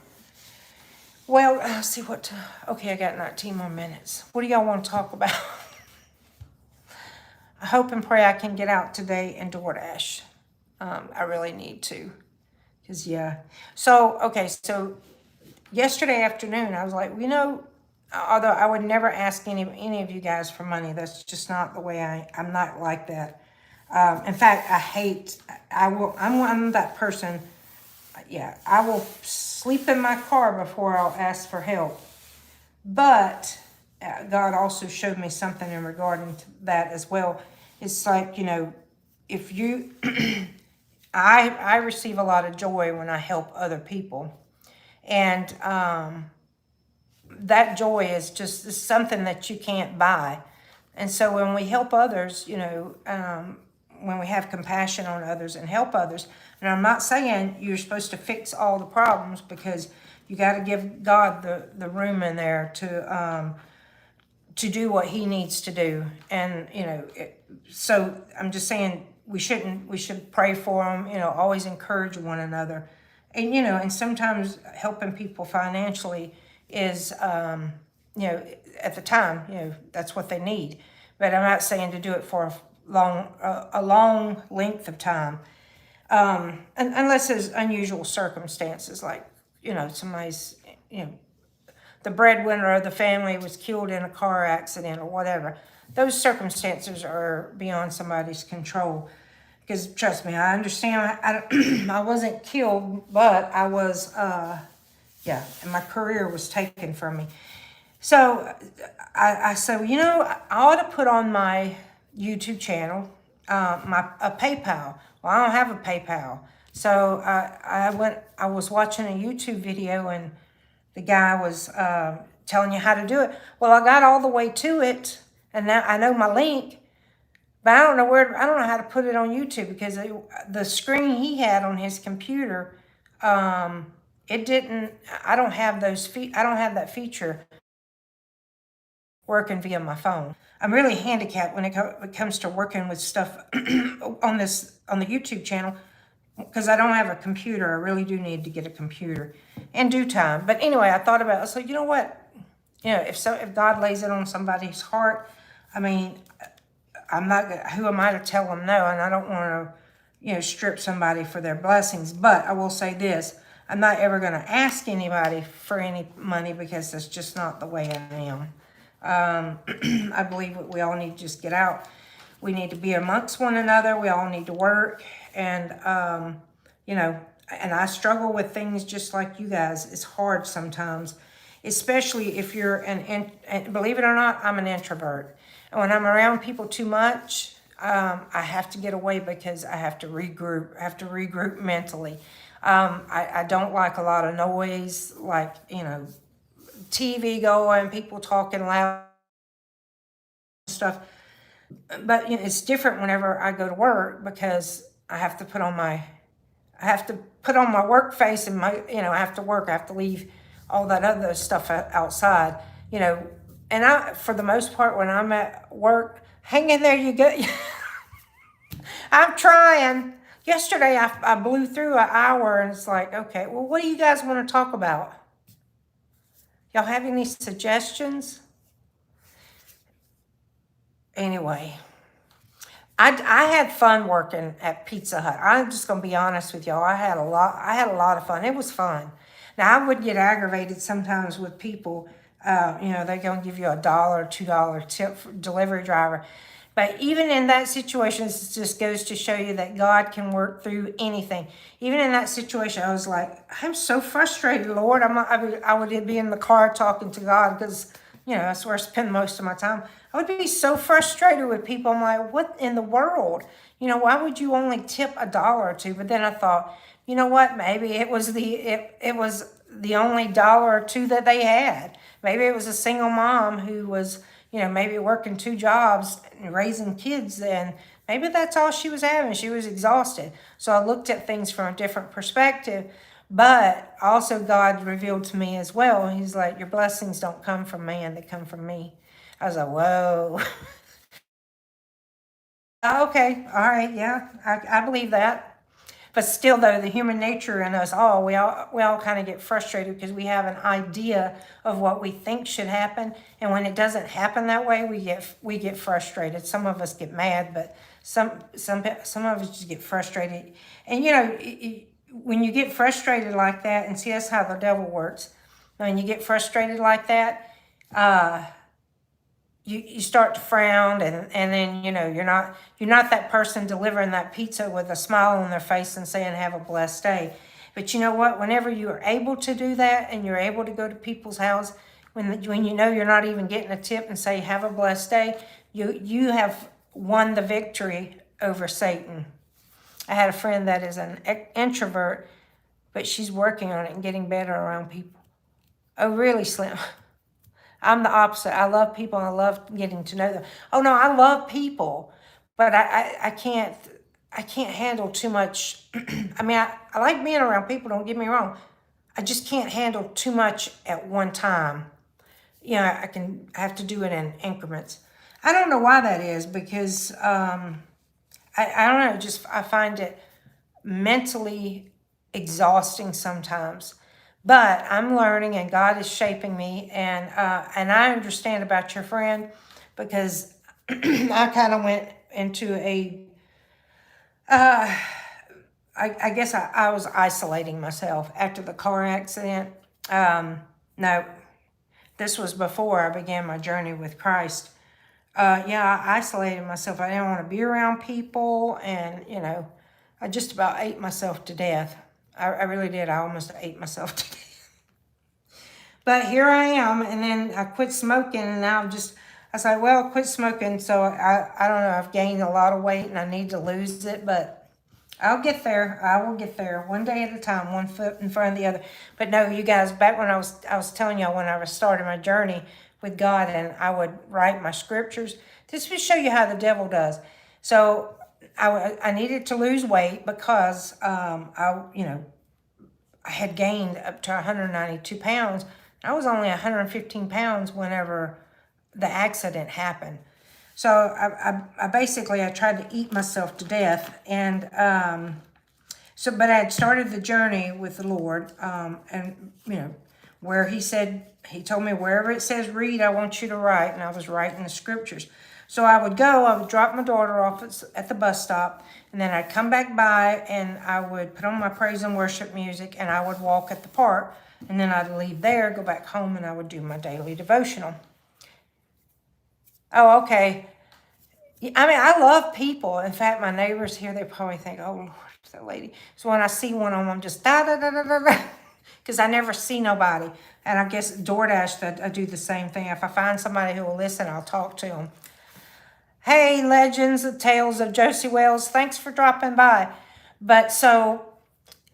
Well, let's see what. Okay, I got 19 more minutes. What do y'all want to talk about? I hope and pray I can get out today and DoorDash. I really need to, cause yeah. So okay, so yesterday afternoon I was like, although I would never ask any of you guys for money. That's just not the way I'm not like that. In fact, I'm that person. Yeah, I will sleep in my car before I'll ask for help. But God also showed me something in regarding to that as well. It's like, if you, I receive a lot of joy when I help other people. And that joy is just something that you can't buy. And so when we help others, when we have compassion on others and help others, and I'm not saying you're supposed to fix all the problems, because you got to give God the room in there to do what He needs to do. And so I'm just saying we should pray for them. Always encourage one another, and sometimes helping people financially is at the time that's what they need. But I'm not saying to do it for a long length of time, unless there's unusual circumstances, like somebody's the breadwinner of the family was killed in a car accident or whatever. Those circumstances are beyond somebody's control. Because trust me, I understand. I wasn't killed, but I was. And my career was taken from me. So I said, I ought to put on my YouTube channel a PayPal. Well, I don't have a PayPal. So I was watching a YouTube video, and the guy was telling you how to do it. Well, I got all the way to it, and now I know my link, but I don't know how to put it on YouTube, because the screen he had on his computer, it didn't. I don't have that feature working via my phone. I'm really handicapped when it comes to working with stuff on the YouTube channel, because I don't have a computer. I really do need to get a computer in due time. But anyway, I thought about it. So you know what? If God lays it on somebody's heart, I mean, who am I to tell them no? And I don't want to, strip somebody for their blessings. But I will say this: I'm not ever going to ask anybody for any money, because that's just not the way I am. I believe that we all need to just get out. We need to be amongst one another. We all need to work. And, and I struggle with things just like you guys. It's hard sometimes, especially if you're and believe it or not, I'm an introvert. And when I'm around people too much, I have to get away because I have to regroup. I have to regroup mentally. I don't like a lot of noise, like, TV going, people talking loud stuff. But it's different whenever I go to work because I have to put on my work face and I have to work. I have to leave all that other stuff outside, And for the most part, when I'm at work, hang in there, you go. I'm trying. Yesterday, I blew through an hour, and it's like, okay, well, what do you guys want to talk about? Y'all have any suggestions? Anyway. I had fun working at Pizza Hut. I'm just gonna be honest with y'all. I had a lot of fun. It was fun. Now I would get aggravated sometimes with people. They're gonna give you $1 or $2 tip for delivery driver. But even in that situation, it just goes to show you that God can work through anything. Even in that situation, I was like, I'm so frustrated, Lord. I would be in the car talking to God because that's where I spend most of my time. I would be so frustrated with people. I'm like, what in the world? Why would you only tip $1 or $2? But then I thought, you know what? Maybe it was it was the only $1 or $2 that they had. Maybe it was a single mom who was, maybe working 2 jobs and raising kids, and maybe that's all she was having. She was exhausted. So I looked at things from a different perspective. But also God revealed to me as well. He's like, your blessings don't come from man, they come from me. I was like, whoa. Okay, all right, yeah, I believe that. But still, though, the human nature in us all, we all kind of get frustrated because we have an idea of what we think should happen, and when it doesn't happen that way, we get frustrated. Some of us get mad, but some of us just get frustrated. And when you get frustrated like that, and see, that's how the devil works. When you get frustrated like that, you start to frown, and then you're not that person delivering that pizza with a smile on their face and saying have a blessed day. But you know what? Whenever you are able to do that and you're able to go to people's house when you're not even getting a tip and say have a blessed day, you have won the victory over Satan. I had a friend that is an introvert, but she's working on it and getting better around people. Oh, really, Slim? I'm the opposite. I love people and I love getting to know them. Oh no, I love people, but I can't handle too much. I mean, I like being around people, don't get me wrong. I just can't handle too much at one time. I have to do it in increments. I don't know why that is, because I don't know, just I find it mentally exhausting sometimes. But I'm learning, and God is shaping me, and I understand about your friend, because I kind of went into I guess I was isolating myself after the car accident. No, this was before I began my journey with Christ. I isolated myself. I didn't want to be around people, and I just about ate myself to death. I really did. I almost ate myself to death. But here I am, and then I quit smoking, and now I said, well, quit smoking. So I don't know, I've gained a lot of weight, and I need to lose it, but I'll get there. I will get there, one day at a time, one foot in front of the other. But no, you guys, back when I was telling y'all when I was starting my journey with God, and I would write my scriptures. This will show you how the devil does. So I needed to lose weight because I had gained up to 192 pounds. I was only 115 pounds whenever the accident happened. So I basically tried to eat myself to death, and but I had started the journey with the Lord, and where He told me wherever it says read, I want you to write, and I was writing the scriptures. So I would drop my daughter off at the bus stop, and then I'd come back by, and I would put on my praise and worship music, and I would walk at the park, and then I'd leave there, go back home, and I would do my daily devotional. Oh, okay. I mean, I love people. In fact, my neighbors here, they probably think, oh, Lord, that lady. So when I see one of them, I'm just da-da-da-da-da-da, because I never see nobody. And I guess DoorDash, I do the same thing. If I find somebody who will listen, I'll talk to them. Hey, Legends of Tales of Josie Wells, thanks for dropping by. But so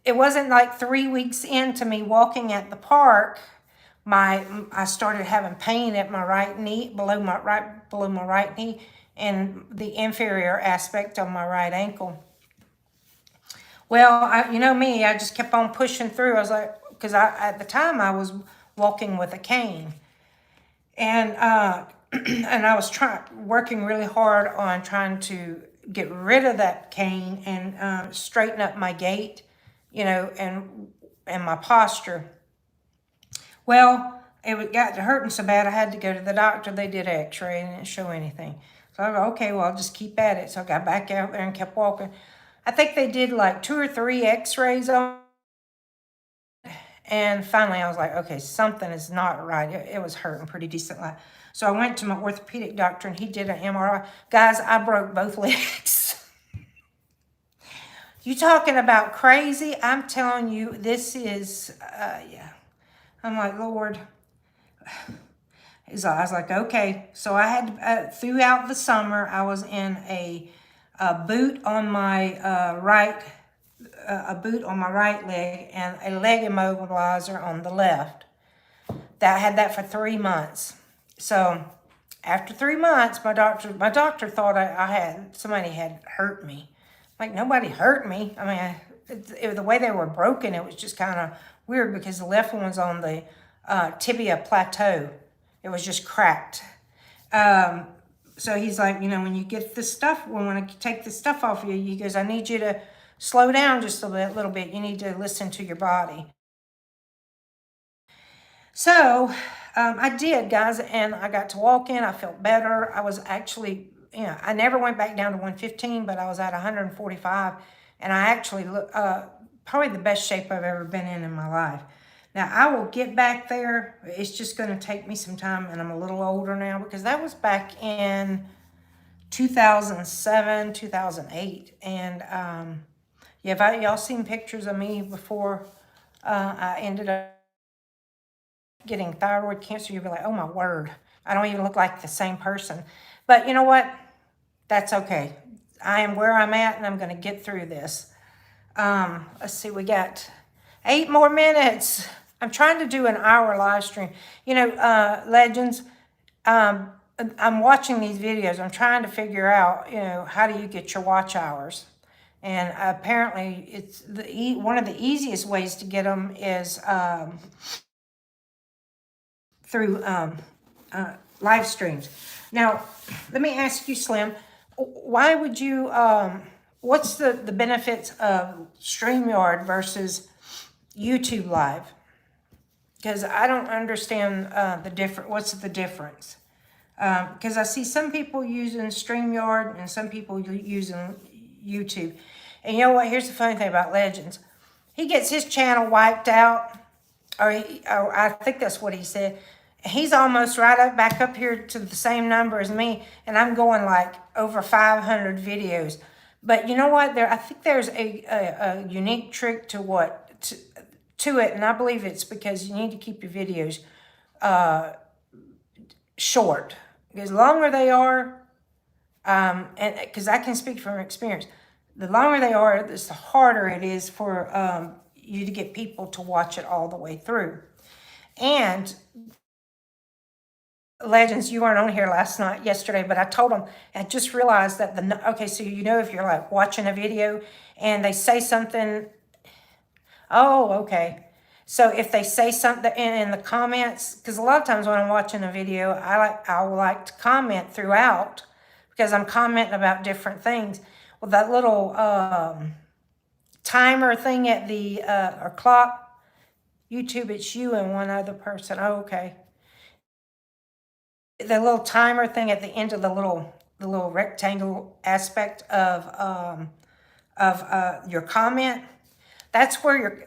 it wasn't like 3 weeks into me walking at the park, I started having pain at my right knee, below my right knee, and the inferior aspect of my right ankle. Well, you know me, I just kept on pushing through. I was like, because at the time I was walking with a cane, and and I was working really hard on trying to get rid of that cane and straighten up my gait, and my posture. Well, got to hurting so bad I had to go to the doctor. They did an X-ray and it didn't show anything. So I go, okay, well, I'll just keep at it. So I got back out there and kept walking. I think they did like 2 or 3 X-rays on. And finally, I was like, okay, something is not right. It was hurting pretty decently. So I went to my orthopedic doctor, and he did an MRI. Guys, I broke both legs. You talking about crazy? I'm telling you, this is, yeah. I'm like, Lord. I was like, okay. So I had, throughout the summer, I was in a boot on my right leg and a leg immobilizer on the left. That I had that for 3 months. So after 3 months, my doctor thought somebody had hurt me. Like, nobody hurt me. I mean, the way they were broken, it was just kind of weird because the left one was on the tibia plateau. It was just cracked. So he's like, when you get this stuff, when I take this stuff off you, he goes, I need you to slow down just a little bit. You need to listen to your body. So I did, guys, and I got to walk in. I felt better. I was actually, I never went back down to 115, but I was at 145, and I actually look probably the best shape I've ever been in my life. Now, I will get back there. It's just going to take me some time, and I'm a little older now because that was back in 2007, 2008. And yeah, y'all seen pictures of me before I ended up getting thyroid cancer, you'll be like, oh my word, I don't even look like the same person. But you know what? That's okay. I am where I'm at, and I'm going to get through this. Let's see, we got 8 more minutes. I'm trying to do an hour live stream. Legends, I'm watching these videos. I'm trying to figure out, how do you get your watch hours? And apparently, it's one of the easiest ways to get them is through live streams. Now, let me ask you, Slim, why would you, what's the benefits of StreamYard versus YouTube Live? Because I don't understand what's the difference? Because I see some people using StreamYard and some people using YouTube. And you know what? Here's the funny thing about Legends. He gets his channel wiped out, or I think that's what he said. He's almost back up here to the same number as me, and I'm going like over 500 videos. But you know what? I think there's a unique trick to it, and I believe it's because you need to keep your videos short. Because the longer they are, and because I can speak from experience, the longer they are, the harder it is for you to get people to watch it all the way through. And Legends, you weren't on here yesterday, but I told them, I just realized that okay, so if you're like watching a video and they say something, oh, okay. So if they say something in the comments, because a lot of times when I'm watching a video, I will like to comment throughout because I'm commenting about different things. Well, that little timer thing at the or clock, YouTube, it's you and one other person. Oh, okay. The little timer thing at the end of the little rectangle aspect of your comment, that's where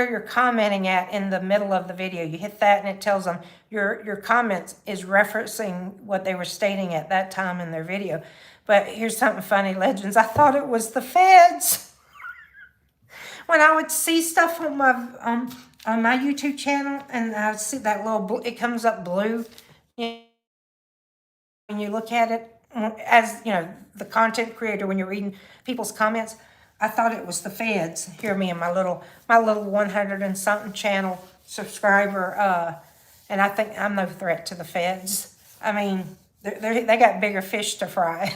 you're commenting at in the middle of the video. You hit that and it tells them your comments is referencing what they were stating at that time in their video. But here's something funny, Legends. I thought it was the feds. When I would see stuff on my YouTube channel and I would see that it comes up blue. When you look at it, as you know, the content creator, when you're reading people's comments, I thought it was the feds. Hear me and my little 100 and something channel subscriber, and I think I'm no threat to the feds. I mean, they got bigger fish to fry.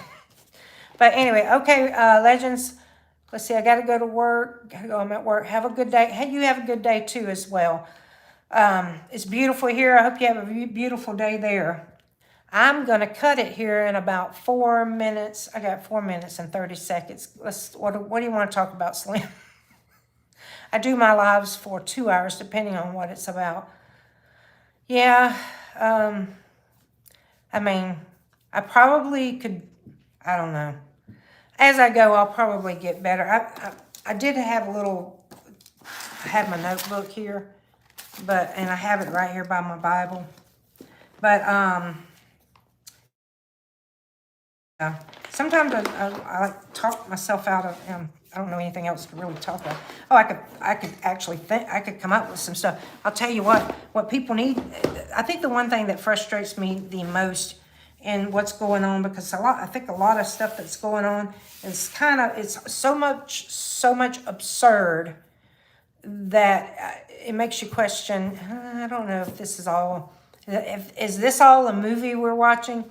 But anyway, okay, legends. Let's see. I got to go to work. Got to go. I'm at work. Have a good day. Hey, you have a good day too as well. It's beautiful here. I hope you have a beautiful day there. I'm going to cut it here in about 4 minutes. I got 4 minutes and 30 seconds. What do you want to talk about, Slim? I do my lives for 2 hours, depending on what it's about. Yeah, I mean, I probably could, I don't know. As I go, I'll probably get better. I did have I have my notebook here, and I have it right here by my Bible. But, yeah. Sometimes I like talk myself out of, I don't know anything else to really talk about. Oh, I could actually think, I could come up with some stuff. I'll tell you what people need. I think the one thing that frustrates me the most in what's going on, because I think a lot of stuff that's going on is it's so much absurd that it makes you question, I don't know if this is all, is this all a movie we're watching?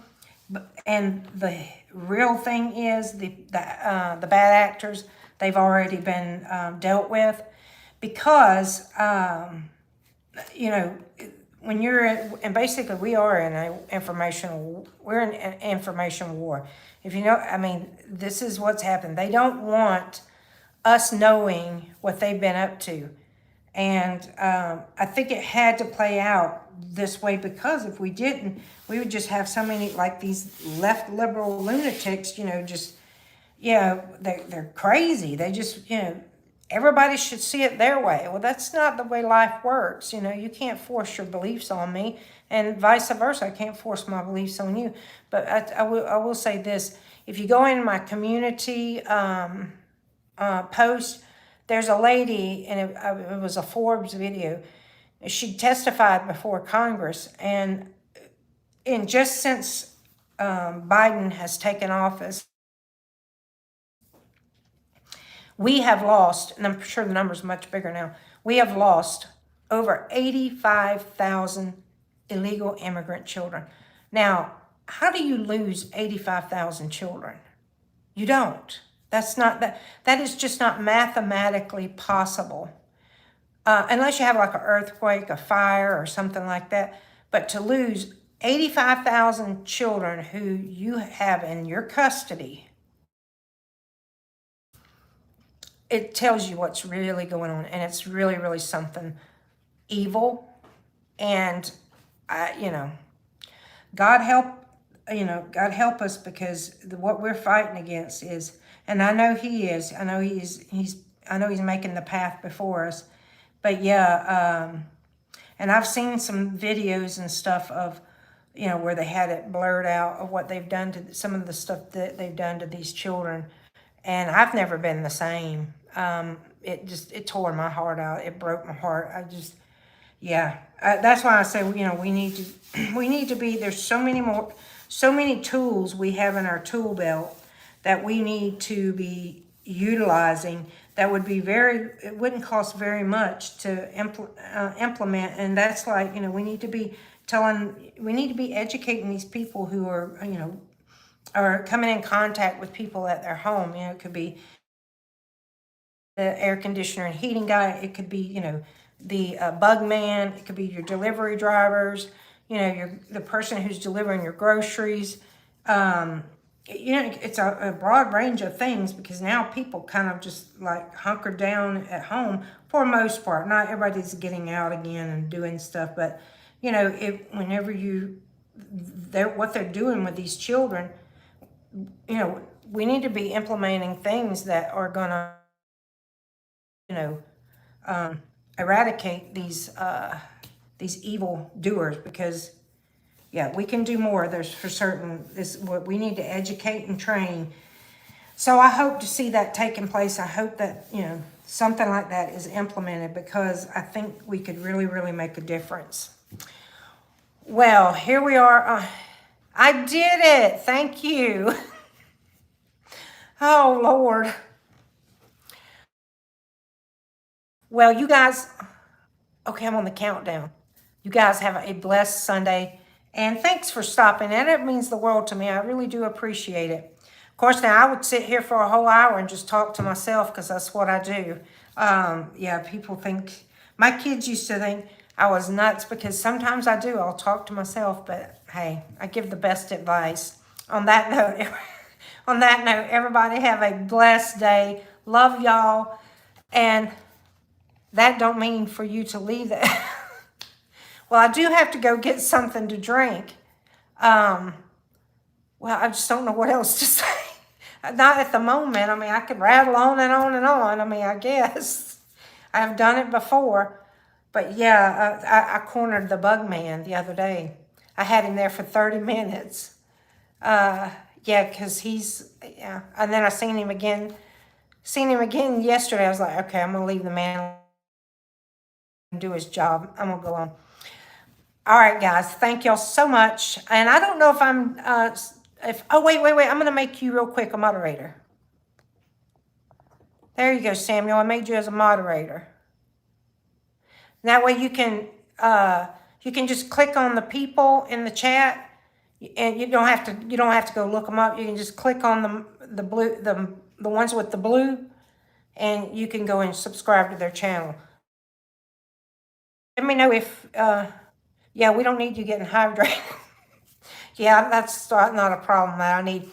And the real thing is the bad actors, they've already been dealt with, because you know, when you're in, and basically we are in we're in an information war. If you know, I mean, this is what's happened. They don't want us knowing what they've been up to. And I think it had to play out this way, because if we didn't, we would just have so many, like these left liberal lunatics, you know, just, they're crazy. They just, everybody should see it their way. Well, that's not the way life works. You know, you can't force your beliefs on me, and vice versa. I can't force my beliefs on you. But I will say this. If you go in my community post, there's a lady, and it was a Forbes video. She testified before Congress, and just since Biden has taken office, we have lost, and I'm sure the number's much bigger now, we have lost over 85,000 illegal immigrant children. Now, how do you lose 85,000 children? You don't. That is just not mathematically possible. Unless you have like an earthquake, a fire, or something like that. But to lose 85,000 children who you have in your custody, it tells you what's really going on. And it's really, really something evil. And, God help us, because what we're fighting against is, and I know He is, I know He's making the path before us. But and I've seen some videos and stuff of, where they had it blurred out of what they've done to some of the stuff that they've done to these children. And I've never been the same. It tore my heart out. It broke my heart. That's why I say, we need to be, there's so many tools we have in our tool belt that we need to be utilizing, that would be it wouldn't cost very much to implement. And that's like, we need to be educating these people who are coming in contact with people at their home. It could be the air conditioner and heating guy. It could be, the bug man. It could be your delivery drivers, the person who's delivering your groceries. It's a broad range of things, because now people kind of just like hunker down at home for the most part. Not everybody's getting out again and doing stuff, but whenever what they're doing with these children, we need to be implementing things that are gonna, eradicate these evil doers, because we can do more. There's for certain. We need to educate and train. So I hope to see that taking place. I hope that, something like that is implemented, because I think we could really, really make a difference. Well, here we are. I did it. Thank you. Oh, Lord. Well, you guys, okay, I'm on the countdown. You guys have a blessed Sunday. And thanks for stopping in. It means the world to me. I really do appreciate it. Of course, now I would sit here for a whole hour and just talk to myself because that's what I do. Yeah, people think, my kids used to think I was nuts because sometimes I do. I'll talk to myself, but hey, I give the best advice. On that note, on that note, everybody have a blessed day. Love y'all. And that don't mean for you to leave that. Well, I do have to go get something to drink. Well, I just don't know what else to say. Not at the moment. I mean, I could rattle on and on and on. I mean, I guess I've done it before. But yeah, I cornered the bug man the other day. I had him there for 30 minutes. Yeah, because yeah. And then I seen him again yesterday. I was like, okay, I'm going to leave the man and do his job. I'm going to go on. All right, guys. Thank y'all so much. And I don't know if I'm, oh, wait. I'm going to make you real quick a moderator. There you go, Samuel. I made you as a moderator. That way you can just click on the people in the chat, and you don't have to go look them up. You can just click on the ones with the blue, and you can go and subscribe to their channel. Let me know if yeah, we don't need you getting hydrated. Yeah, that's not a problem that I need.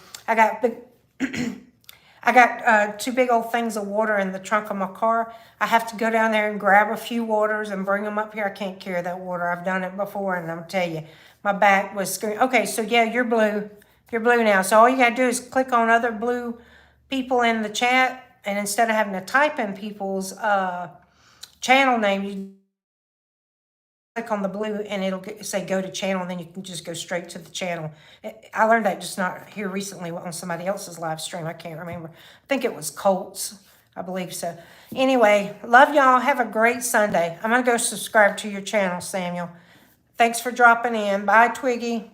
I got 2 big old things of water in the trunk of my car. I have to go down there and grab a few waters and bring them up here. I can't carry that water. I've done it before, and I'm tell you, my back was screaming. Okay, so yeah, you're blue. You're blue now. So all you gotta do is click on other blue people in the chat, and instead of having to type in people's channel name, you click on the blue and it'll say go to channel, and then you can just go straight to the channel. I learned that just not here recently on somebody else's live stream. I can't remember. I think it was Colts. I believe so. Anyway, love y'all. Have a great Sunday. I'm going to go subscribe to your channel, Samuel. Thanks for dropping in. Bye, Twiggy.